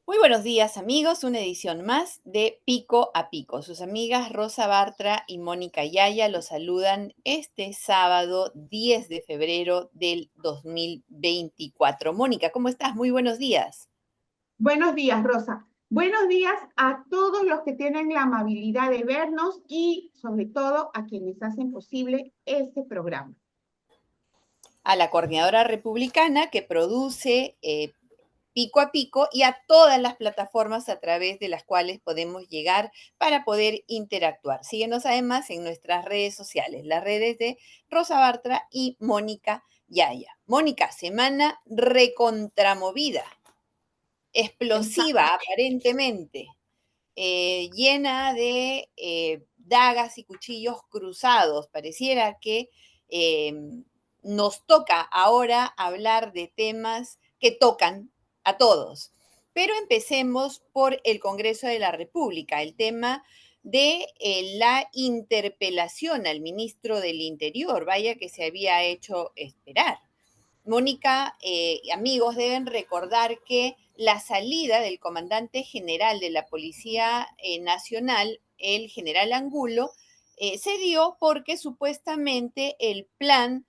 Muy buenos días amigos, una edición más de Pico a Pico. Sus amigas Rosa Bartra y Mónica Yaya los saludan este sábado 10 de febrero del 2024. Mónica, ¿cómo estás? Muy buenos días. Buenos días, Rosa. Buenos días a todos los que tienen la amabilidad de vernos y sobre todo a quienes hacen posible este programa. A la coordinadora republicana que produce Pico a Pico y a todas las plataformas a través de las cuales podemos llegar para poder interactuar. Síguenos además en nuestras redes sociales, las redes de Rosa Bartra y Mónica Yaya. Mónica, semana recontramovida, explosiva aparentemente, llena de dagas y cuchillos cruzados. Pareciera que eh, nos toca ahora hablar de temas que tocan a todos. Pero empecemos por el Congreso de la República, el tema de la interpelación al ministro del Interior. Vaya que se había hecho esperar. Mónica, amigos, deben recordar que la salida del comandante general de la Policía Nacional, el general Angulo, se dio porque supuestamente el plan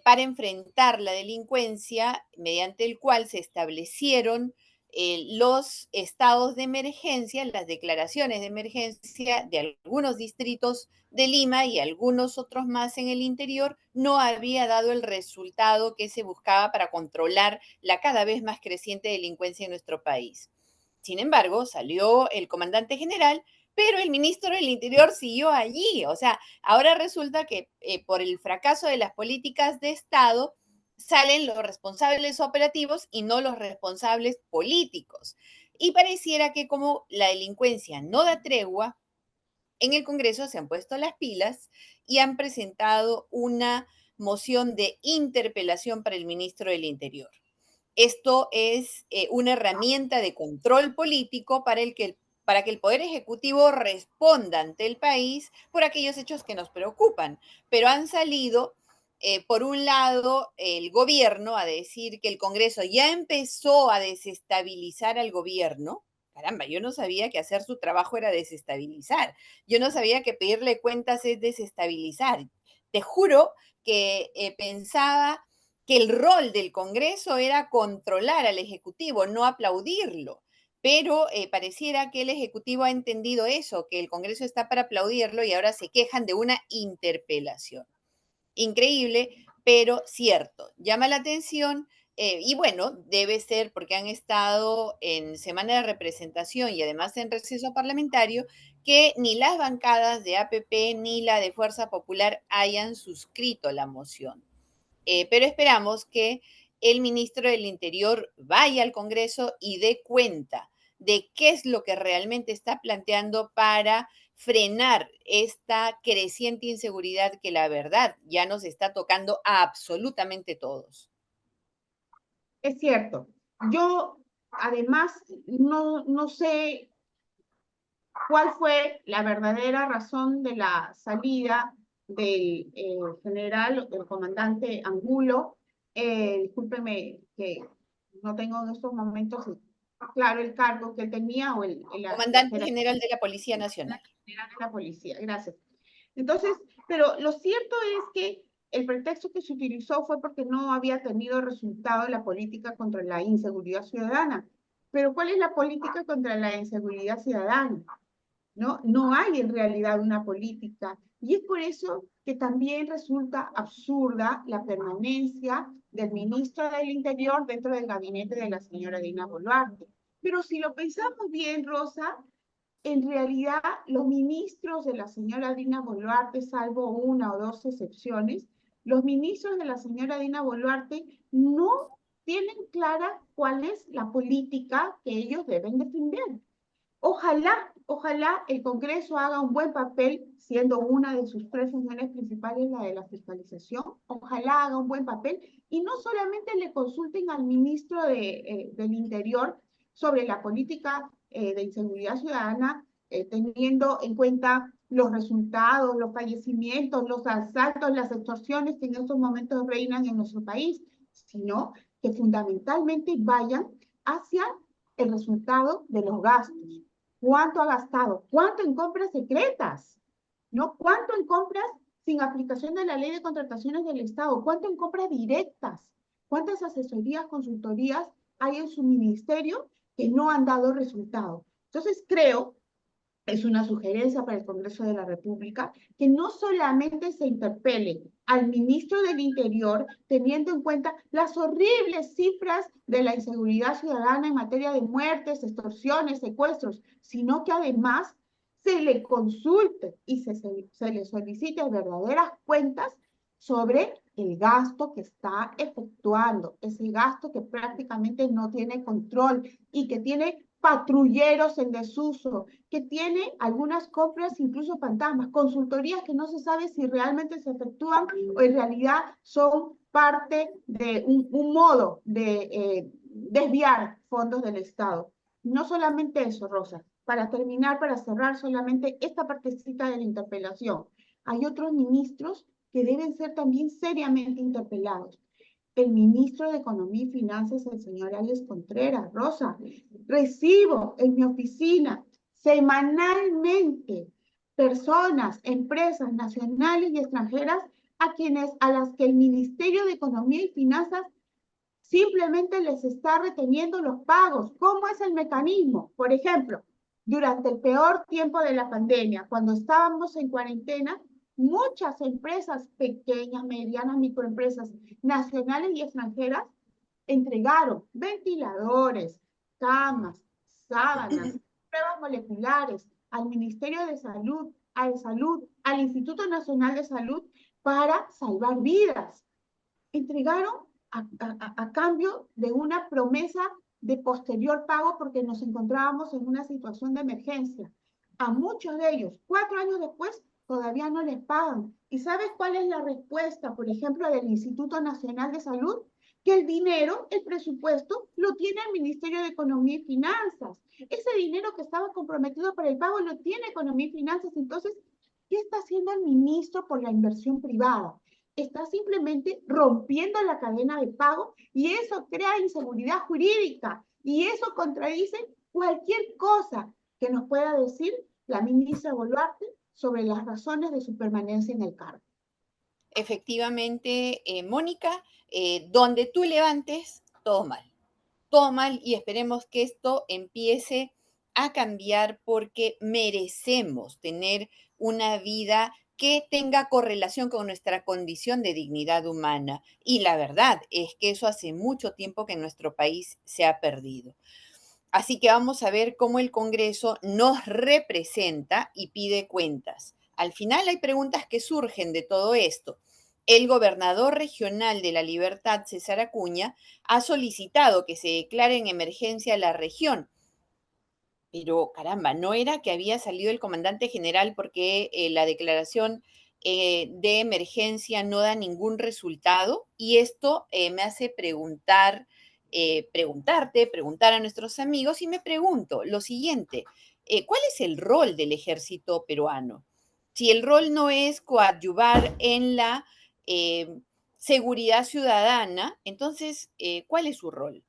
para enfrentar la delincuencia, mediante el cual se establecieron los estados de emergencia, las declaraciones de emergencia de algunos distritos de Lima y algunos otros más en el interior, no había dado el resultado que se buscaba para controlar la cada vez más creciente delincuencia en nuestro país. Sin embargo, salió el comandante general, pero el ministro del Interior siguió allí. O sea, ahora resulta que por el fracaso de las políticas de Estado salen los responsables operativos y no los responsables políticos. Y pareciera que como la delincuencia no da tregua, en el Congreso se han puesto las pilas y han presentado una moción de interpelación para el ministro del Interior. Esto es una herramienta de control político para que el Poder Ejecutivo responda ante el país por aquellos hechos que nos preocupan. Pero han salido, por un lado, el gobierno a decir que el Congreso ya empezó a desestabilizar al gobierno. Caramba, yo no sabía que hacer su trabajo era desestabilizar. Yo no sabía que pedirle cuentas es desestabilizar. Te juro que pensaba que el rol del Congreso era controlar al Ejecutivo, no aplaudirlo. Pero pareciera que el Ejecutivo ha entendido eso, que el Congreso está para aplaudirlo y ahora se quejan de una interpelación. Increíble, pero cierto. Llama la atención y bueno, debe ser porque han estado en semana de representación y además en receso parlamentario, que ni las bancadas de APP ni la de Fuerza Popular hayan suscrito la moción. Pero esperamos que el ministro del Interior vaya al Congreso y dé cuenta de qué es lo que realmente está planteando para frenar esta creciente inseguridad que la verdad ya nos está tocando a absolutamente todos. Es cierto. Yo, además, no sé cuál fue la verdadera razón de la salida del general, del comandante Angulo. Discúlpeme que no tengo en estos momentos claro el cargo que él tenía o Comandante general de la Policía Nacional. General de la policía, gracias. Entonces, pero lo cierto es que el pretexto que se utilizó fue porque no había tenido resultado la política contra la inseguridad ciudadana. Pero ¿cuál es la política contra la inseguridad ciudadana? ¿No? No hay en realidad una política. Y es por eso que también resulta absurda la permanencia del ministro del Interior dentro del gabinete de la señora Dina Boluarte. Pero si lo pensamos bien, Rosa, en realidad los ministros de la señora Dina Boluarte, salvo una o dos excepciones, los ministros de la señora Dina Boluarte no tienen clara cuál es la política que ellos deben defender. Ojalá el Congreso haga un buen papel, siendo una de sus tres funciones principales la de la fiscalización. Ojalá haga un buen papel y no solamente le consulten al ministro del Interior sobre la política de inseguridad ciudadana, teniendo en cuenta los resultados, los fallecimientos, los asaltos, las extorsiones que en estos momentos reinan en nuestro país, sino que fundamentalmente vayan hacia el resultado de los gastos. ¿Cuánto ha gastado? ¿Cuánto en compras secretas? ¿No? ¿Cuánto en compras sin aplicación de la ley de contrataciones del Estado? ¿Cuánto en compras directas? ¿Cuántas asesorías, consultorías hay en su ministerio que no han dado resultado? Entonces creo, es una sugerencia para el Congreso de la República, que no solamente se interpele al ministro del Interior, teniendo en cuenta las horribles cifras de la inseguridad ciudadana en materia de muertes, extorsiones, secuestros, sino que además se le consulte y se le solicite verdaderas cuentas sobre el gasto que está efectuando, ese gasto que prácticamente no tiene control y que tiene patrulleros en desuso, que tiene algunas compras incluso fantasmas, consultorías que no se sabe si realmente se efectúan o en realidad son parte de un modo de desviar fondos del Estado. No solamente eso, Rosa, para terminar, para cerrar solamente esta partecita de la interpelación. Hay otros ministros que deben ser también seriamente interpelados. El ministro de Economía y Finanzas, el señor Alex Contreras. Rosa, recibo en mi oficina semanalmente personas, empresas nacionales y extranjeras a las que el Ministerio de Economía y Finanzas simplemente les está reteniendo los pagos. ¿Cómo es el mecanismo? Por ejemplo, durante el peor tiempo de la pandemia, cuando estábamos en cuarentena, muchas empresas pequeñas, medianas, microempresas nacionales y extranjeras entregaron ventiladores, camas, sábanas, pruebas moleculares al Ministerio de Salud, al Instituto Nacional de Salud para salvar vidas. Entregaron a cambio de una promesa de posterior pago porque nos encontrábamos en una situación de emergencia. A muchos de ellos, 4 años después, todavía no les pagan. ¿Y sabes cuál es la respuesta, por ejemplo, del Instituto Nacional de Salud? Que el dinero, el presupuesto, lo tiene el Ministerio de Economía y Finanzas. Ese dinero que estaba comprometido para el pago lo tiene Economía y Finanzas. Entonces, ¿qué está haciendo el ministro por la inversión privada? Está simplemente rompiendo la cadena de pago y eso crea inseguridad jurídica y eso contradice cualquier cosa que nos pueda decir la ministra Boluarte sobre las razones de su permanencia en el cargo. Efectivamente, Mónica, donde tú levantes, todo mal y esperemos que esto empiece a cambiar porque merecemos tener una vida que tenga correlación con nuestra condición de dignidad humana. Y la verdad es que eso hace mucho tiempo que en nuestro país se ha perdido. Así que vamos a ver cómo el Congreso nos representa y pide cuentas. Al final hay preguntas que surgen de todo esto. El gobernador regional de La Libertad, César Acuña, ha solicitado que se declare en emergencia la región. Pero caramba, ¿no era que había salido el comandante general porque la declaración de emergencia no da ningún resultado? Y esto me hace preguntar a nuestros amigos y me pregunto lo siguiente, ¿cuál es el rol del ejército peruano? Si el rol no es coadyuvar en la eh, seguridad ciudadana, entonces, ¿cuál es su rol?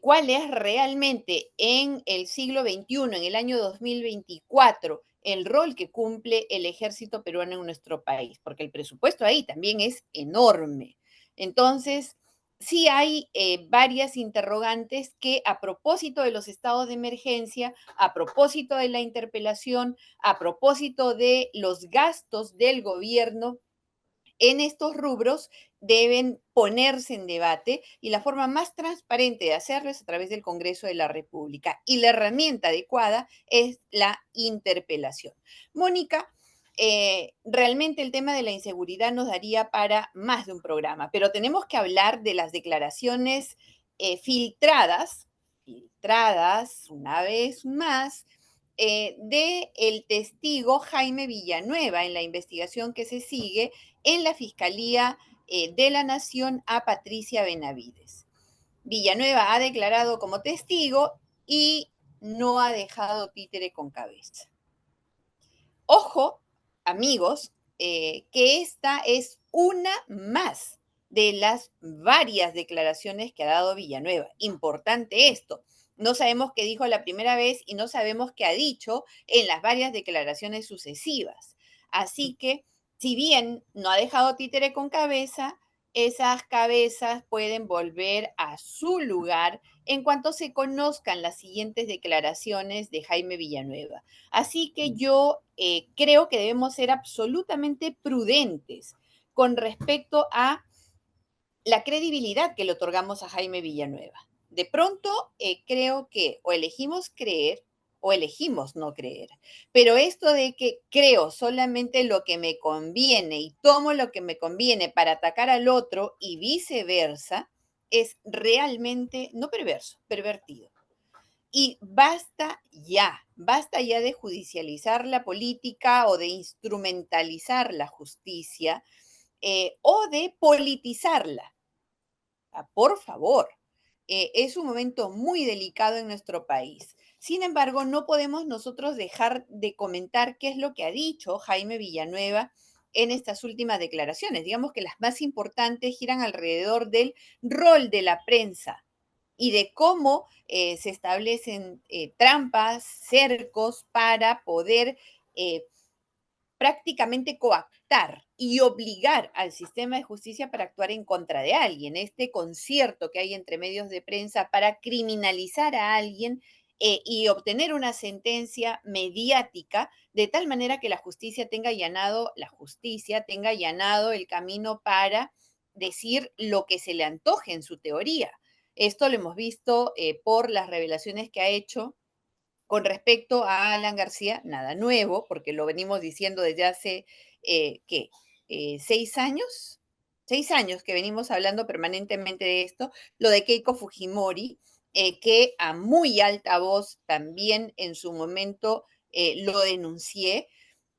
¿Cuál es realmente en el siglo XXI, en el año 2024, el rol que cumple el ejército peruano en nuestro país? Porque el presupuesto ahí también es enorme. Entonces, sí hay varias interrogantes que a propósito de los estados de emergencia, a propósito de la interpelación, a propósito de los gastos del gobierno, en estos rubros deben ponerse en debate y la forma más transparente de hacerlo es a través del Congreso de la República. Y la herramienta adecuada es la interpelación. Mónica, realmente el tema de la inseguridad nos daría para más de un programa, pero tenemos que hablar de las declaraciones filtradas una vez más, de el testigo Jaime Villanueva en la investigación que se sigue en la Fiscalía de la Nación a Patricia Benavides. Villanueva ha declarado como testigo y no ha dejado títere con cabeza. Ojo, amigos, que esta es una más de las varias declaraciones que ha dado Villanueva. Importante esto. No sabemos qué dijo la primera vez y no sabemos qué ha dicho en las varias declaraciones sucesivas. Así que, si bien no ha dejado títere con cabeza, esas cabezas pueden volver a su lugar en cuanto se conozcan las siguientes declaraciones de Jaime Villanueva. Así que yo creo que debemos ser absolutamente prudentes con respecto a la credibilidad que le otorgamos a Jaime Villanueva. De pronto, creo que o elegimos creer o elegimos no creer. Pero esto de que creo solamente lo que me conviene y tomo lo que me conviene para atacar al otro y viceversa, es realmente, no perverso, pervertido. Y basta ya de judicializar la política o de instrumentalizar la justicia o de politizarla. Por favor, es un momento muy delicado en nuestro país. Sin embargo, no podemos nosotros dejar de comentar qué es lo que ha dicho Jaime Villanueva en estas últimas declaraciones. Digamos que las más importantes giran alrededor del rol de la prensa y de cómo se establecen trampas, cercos para poder prácticamente coactar y obligar al sistema de justicia para actuar en contra de alguien. Este concierto que hay entre medios de prensa para criminalizar a alguien y obtener una sentencia mediática de tal manera que la justicia tenga allanado el camino para decir lo que se le antoje en su teoría. Esto lo hemos visto por las revelaciones que ha hecho con respecto a Alan García, nada nuevo, porque lo venimos diciendo desde hace, ¿qué? 6 años. 6 años que venimos hablando permanentemente de esto. Lo de Keiko Fujimori, que a muy alta voz también en su momento lo denuncié.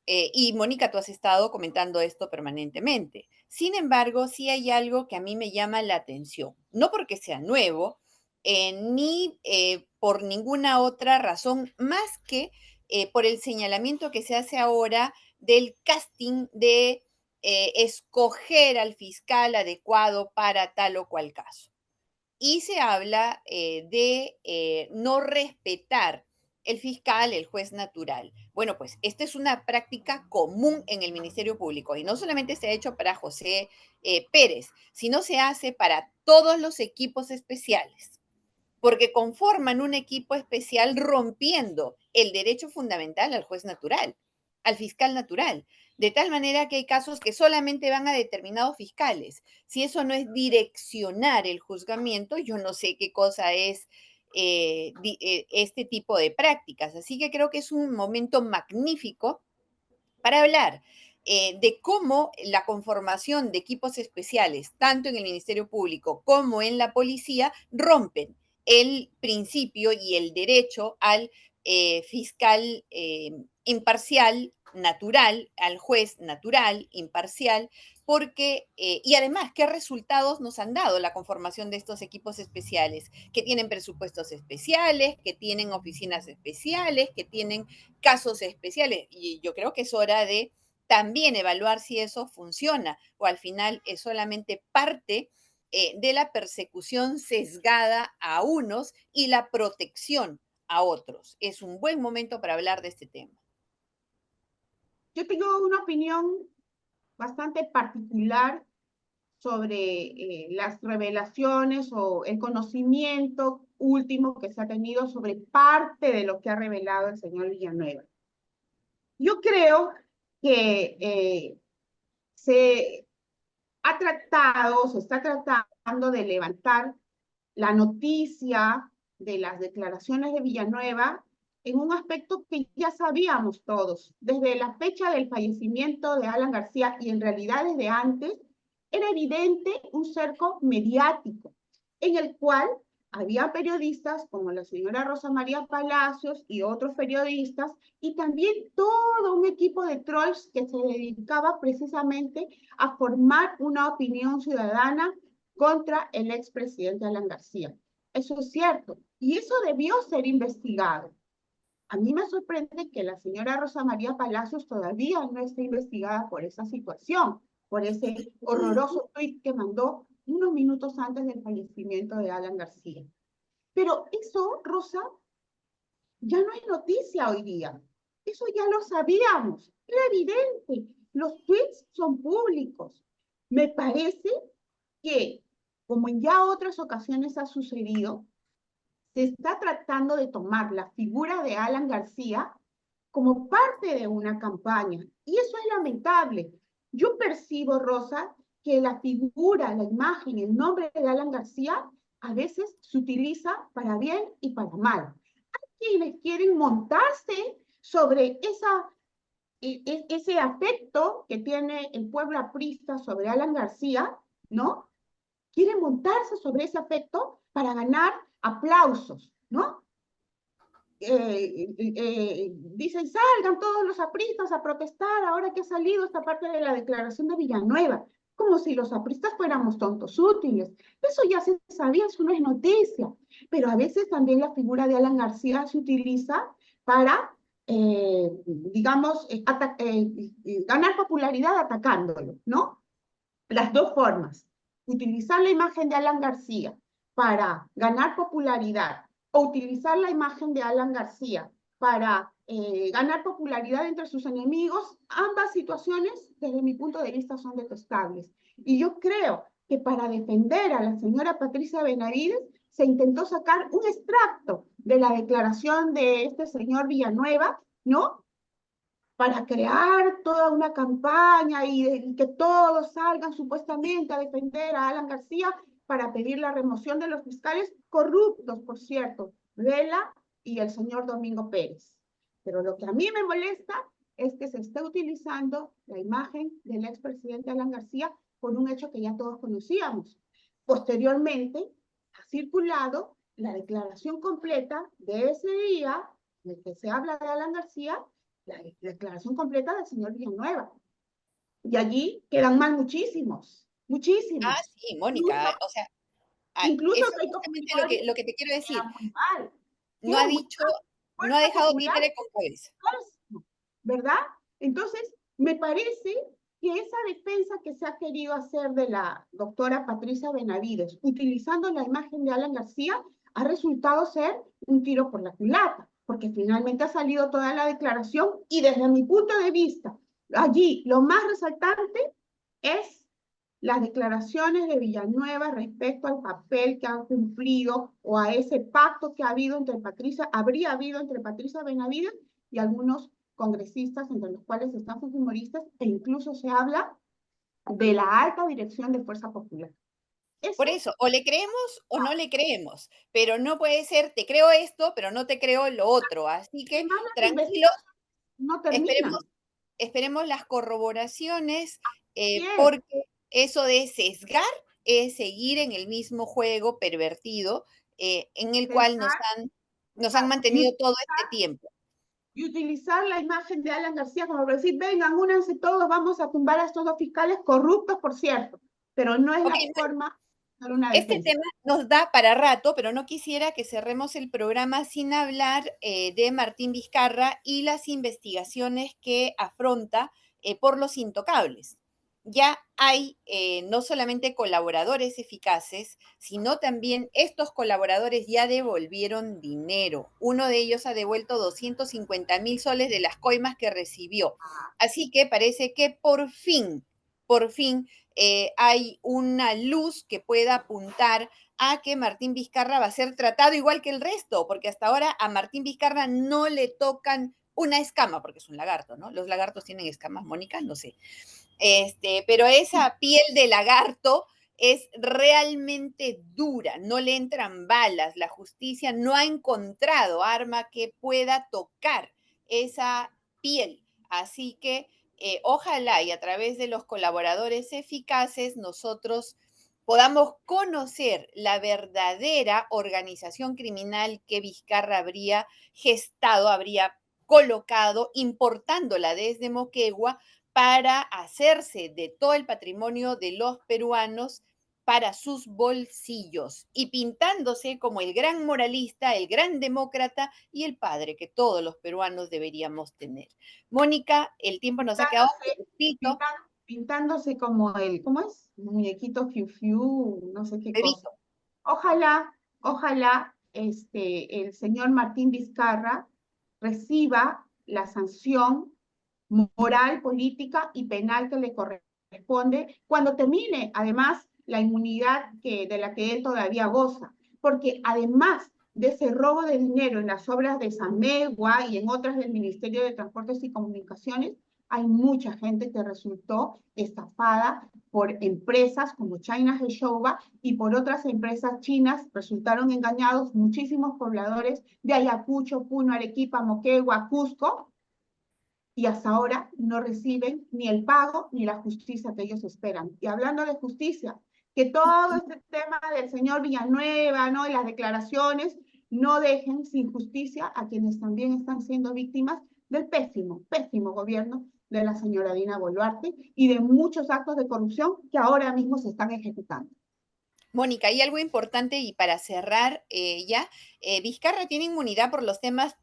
Y Mónica, tú has estado comentando esto permanentemente. Sin embargo, sí hay algo que a mí me llama la atención, no porque sea nuevo, ni por ninguna otra razón, más que por el señalamiento que se hace ahora del casting de escoger al fiscal adecuado para tal o cual caso. Y se habla de no respetar el fiscal, el juez natural. Bueno, pues esta es una práctica común en el Ministerio Público y no solamente se ha hecho para José Pérez, sino se hace para todos los equipos especiales, porque conforman un equipo especial rompiendo el derecho fundamental al juez natural, al fiscal natural, de tal manera que hay casos que solamente van a determinados fiscales. Si eso no es direccionar el juzgamiento, yo no sé qué cosa es este tipo de prácticas. Así que creo que es un momento magnífico para hablar de cómo la conformación de equipos especiales, tanto en el Ministerio Público como en la policía, rompen el principio y el derecho al fiscal imparcial, natural, al juez natural, imparcial, porque, y además, ¿qué resultados nos han dado la conformación de estos equipos especiales? Que tienen presupuestos especiales, que tienen oficinas especiales, que tienen casos especiales. Y yo creo que es hora de también evaluar si eso funciona o al final es solamente parte de la persecución sesgada a unos y la protección a otros. Es un buen momento para hablar de este tema. Yo tengo una opinión bastante particular sobre las revelaciones o el conocimiento último que se ha tenido sobre parte de lo que ha revelado el señor Villanueva. Yo creo que se ha tratado, se está tratando de levantar la noticia de las declaraciones de Villanueva en un aspecto que ya sabíamos todos. Desde la fecha del fallecimiento de Alan García y en realidad desde antes, era evidente un cerco mediático en el cual había periodistas como la señora Rosa María Palacios y otros periodistas y también todo un equipo de trolls que se dedicaba precisamente a formar una opinión ciudadana contra el expresidente Alan García. Eso es cierto, y eso debió ser investigado. A mí me sorprende que la señora Rosa María Palacios todavía no esté investigada por esa situación, por ese horroroso tuit que mandó unos minutos antes del fallecimiento de Alan García. Pero eso, Rosa, ya no es noticia hoy día. Eso ya lo sabíamos. Era evidente. Los tweets son públicos. Me parece que, como en ya otras ocasiones ha sucedido, se está tratando de tomar la figura de Alan García como parte de una campaña. Y eso es lamentable. Yo percibo, Rosa, que la figura, la imagen, el nombre de Alan García a veces se utiliza para bien y para mal. Hay quienes quieren montarse sobre ese afecto que tiene el pueblo aprista sobre Alan García, ¿no? Quieren montarse sobre ese afecto para ganar aplausos, ¿no? Dicen, salgan todos los apristas a protestar ahora que ha salido esta parte de la declaración de Villanueva, como si los apristas fuéramos tontos útiles. Eso ya se sabía, eso no es noticia. Pero a veces también la figura de Alan García se utiliza para, digamos, ganar popularidad atacándolo, ¿no? Las dos formas. Utilizar la imagen de Alan García para ganar popularidad o utilizar la imagen de Alan García para ganar popularidad entre sus enemigos, ambas situaciones, desde mi punto de vista, son detestables. Y yo creo que para defender a la señora Patricia Benavides, se intentó sacar un extracto de la declaración de este señor Villanueva, ¿no? Para crear toda una campaña y que todos salgan supuestamente a defender a Alan García para pedir la remoción de los fiscales corruptos, por cierto, Vela y el señor Domingo Pérez. Pero lo que a mí me molesta es que se esté utilizando la imagen del expresidente Alan García por un hecho que ya todos conocíamos. Posteriormente, ha circulado la declaración completa de ese día en el que se habla de Alan García, la declaración completa del señor Villanueva. Y allí quedan mal muchísimos, Ah, muchísimos. sí, Incluso, Mónica, o sea, incluso eso es Keiko justamente Fujimori lo que te quiero decir. queda muy mal. No ha Queda muy dicho, mal. no ha Fuerza dejado Popular, títere con cabeza. ¿verdad? Entonces, me parece que esa defensa que se ha querido hacer de la doctora Patricia Benavides, utilizando la imagen de Alan García, ha resultado ser un tiro por la culata, porque finalmente ha salido toda la declaración y desde mi punto de vista, allí lo más resaltante es las declaraciones de Villanueva respecto al papel que han cumplido o a ese pacto que ha habido entre Patricia, habría habido entre Patricia Benavides y algunos congresistas, entre los cuales están humoristas, e incluso se habla de la alta dirección de Fuerza Popular. Por Eso eso, o le creemos o no le creemos, pero no puede ser, te creo esto, pero no te creo lo otro. Así que además las tranquilos, investigaciones no esperemos, terminan. esperemos las corroboraciones, Bien, porque eso de sesgar es seguir en el mismo juego pervertido en el cual nos han mantenido todo este tiempo. y utilizar la imagen de Alan García como para decir, vengan, únanse todos, vamos a tumbar a estos dos fiscales corruptos, por cierto, pero no es Ok, la forma de dar una este defensa. tema nos da para rato, pero no quisiera que cerremos el programa sin hablar de Martín Vizcarra y las investigaciones que afronta por los intocables. Ya hay no solamente colaboradores eficaces, sino también estos colaboradores ya devolvieron dinero. Uno de ellos ha devuelto 250.000 soles de las coimas que recibió. Así que parece que por fin hay una luz que pueda apuntar a que Martín Vizcarra va a ser tratado igual que el resto, porque hasta ahora a Martín Vizcarra no le tocan una escama, porque es un lagarto, ¿no? Los lagartos tienen escamas, Mónica, no sé. Pero esa piel de lagarto es realmente dura, no le entran balas, la justicia no ha encontrado arma que pueda tocar esa piel. Así que ojalá y a través de los colaboradores eficaces nosotros podamos conocer la verdadera organización criminal que Vizcarra habría gestado, habría colocado, importándola desde Moquegua para hacerse de todo el patrimonio de los peruanos para sus bolsillos y pintándose como el gran moralista, el gran demócrata y el padre que todos los peruanos deberíamos tener. Mónica, el tiempo nos ha quedado cortito. Pintándose como el, ¿cómo es? Muñequito fiu fiu, no sé qué cosa. Bebito. Ojalá el señor Martín Vizcarra reciba la sanción moral, política y penal que le corresponde cuando termine, además, la inmunidad de la que él todavía goza. Porque además de ese robo de dinero en las obras de Samegua y en otras del Ministerio de Transportes y Comunicaciones, hay mucha gente que resultó estafada por empresas como China Heshova y por otras empresas chinas. Resultaron engañados muchísimos pobladores de Ayacucho, Puno, Arequipa, Moquegua, Cusco, y hasta ahora no reciben ni el pago ni la justicia que ellos esperan. Y hablando de justicia, que todo este tema del señor Villanueva, ¿no? Y las declaraciones no dejen sin justicia a quienes también están siendo víctimas del pésimo gobierno de la señora Dina Boluarte y de muchos actos de corrupción que ahora mismo se están ejecutando. Mónica, hay algo importante y para cerrar Vizcarra tiene inmunidad por los temas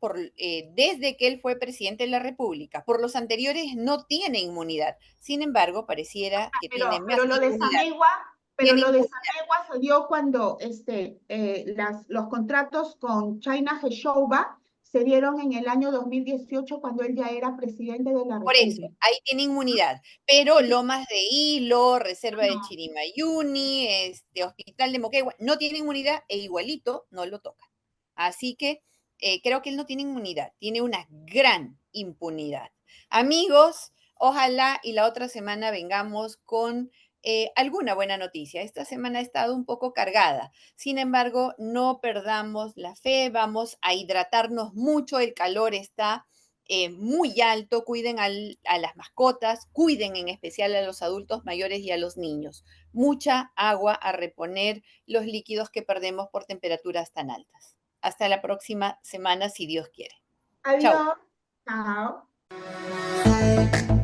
desde que él fue presidente de la República. Por los anteriores no tiene inmunidad. Sin embargo, pareciera que tiene más Pero lo de inmunidad. Samegua, Tiene inmunidad. se dio cuando los contratos con China Heshova se dieron en el año 2018 cuando él ya era presidente de la Por eso, República. ahí tiene inmunidad. Pero Lomas de Hilo, Reserva de No. Chirimayuni, Hospital de Moquegua, no tiene inmunidad e igualito no lo toca. Así que creo que él no tiene inmunidad, tiene una gran impunidad. Amigos, ojalá y la otra semana vengamos con alguna buena noticia. Esta semana ha estado un poco cargada. Sin embargo, no perdamos la fe, vamos a hidratarnos mucho, el calor está muy alto, cuiden a las mascotas, cuiden en especial a los adultos mayores y a los niños. Mucha agua a reponer los líquidos que perdemos por temperaturas tan altas. Hasta la próxima semana, si Dios quiere. Chao. Adiós. Chao.